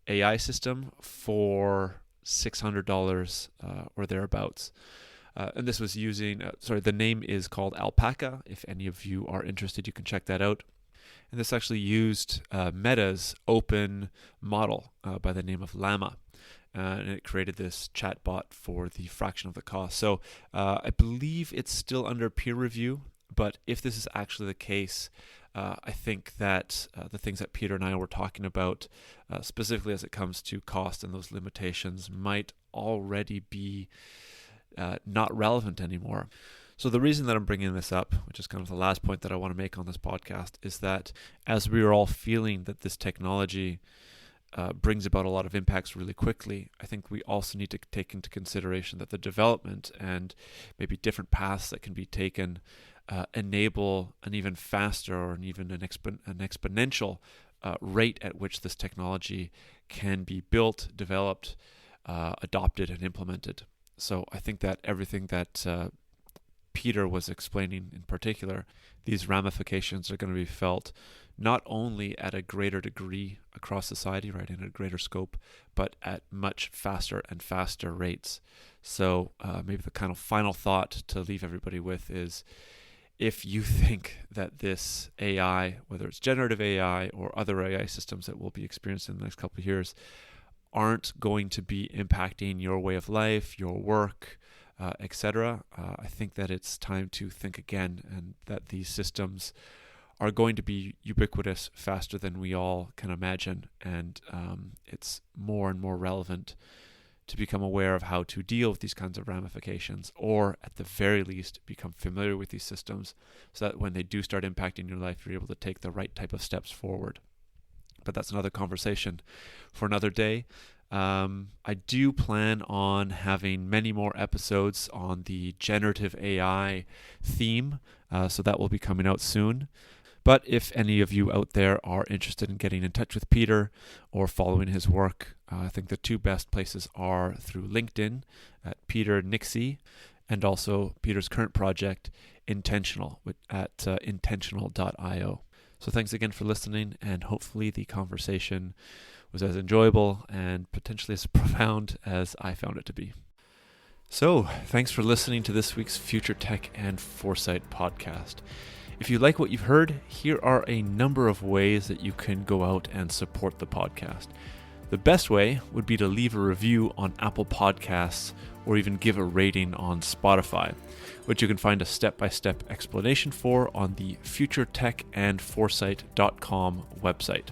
AI system for $600 or thereabouts. And this was using, the name is called Alpaca. If any of you are interested, you can check that out. And this actually used Meta's open model by the name of Llama. And it created this chatbot for the fraction of the cost. So I believe it's still under peer review, but if this is actually the case, I think that the things that Peter and I were talking about, specifically as it comes to cost and those limitations, might already be not relevant anymore. So the reason that I'm bringing this up, which is kind of the last point that I want to make on this podcast, is that as we are all feeling that this technology brings about a lot of impacts really quickly, I think we also need to take into consideration that the development and maybe different paths that can be taken enable an even faster or an exponential rate at which this technology can be built, developed, adopted, and implemented. So I think that everything that Peter was explaining in particular, these ramifications are going to be felt not only at a greater degree across society, right, in a greater scope, but at much faster and faster rates. So maybe the kind of final thought to leave everybody with is, if you think that this AI, whether it's generative AI or other AI systems that we'll be experiencing in the next couple of years, aren't going to be impacting your way of life, your work, etc., I think that it's time to think again, and that these systems are going to be ubiquitous faster than we all can imagine, and it's more and more relevant to become aware of how to deal with these kinds of ramifications, or at the very least become familiar with these systems so that when they do start impacting your life, you're able to take the right type of steps forward. But that's another conversation for another day. I do plan on having many more episodes on the generative AI theme, so that will be coming out soon. But if any of you out there are interested in getting in touch with Peter or following his work, I think the two best places are through LinkedIn at Peter Nixey, and also Peter's current project, Intentional, at intentional.io. So thanks again for listening, and hopefully the conversation was as enjoyable and potentially as profound as I found it to be. So thanks for listening to this week's Future Tech and Foresight podcast. If you like what you've heard, here are a number of ways that you can go out and support the podcast. The best way would be to leave a review on Apple Podcasts or even give a rating on Spotify, which you can find a step-by-step explanation for on the futuretechandforesight.com website.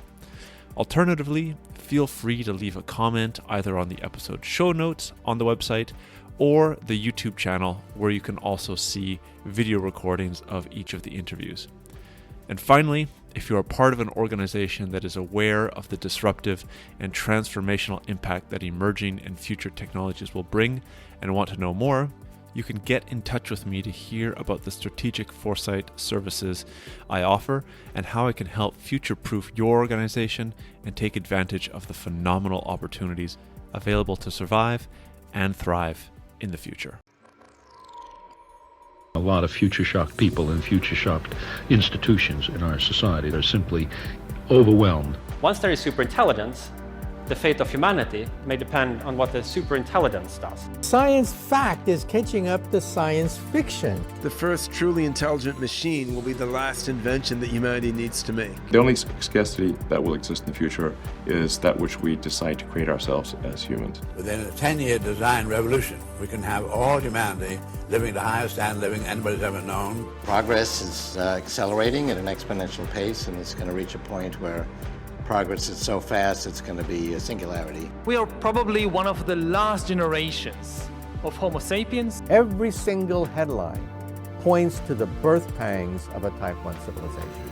Alternatively, feel free to leave a comment either on the episode show notes on the website or the YouTube channel, where you can also see video recordings of each of the interviews. And finally, if you are part of an organization that is aware of the disruptive and transformational impact that emerging and future technologies will bring and want to know more, you can get in touch with me to hear about the strategic foresight services I offer and how I can help future-proof your organization and take advantage of the phenomenal opportunities available to survive and thrive in the future. A lot of future-shocked people and future-shocked institutions in our society are simply overwhelmed. Once there is superintelligence, the fate of humanity may depend on what the superintelligence does. Science fact is catching up to science fiction. The first truly intelligent machine will be the last invention that humanity needs to make. The only scarcity that will exist in the future is that which we decide to create ourselves as humans. Within a 10-year design revolution, we can have all humanity living the highest standard of living anybody's ever known. Progress is accelerating at an exponential pace, and it's going to reach a point where progress is so fast it's going to be a singularity. We are probably one of the last generations of Homo sapiens. Every single headline points to the birth pangs of a Type 1 civilization.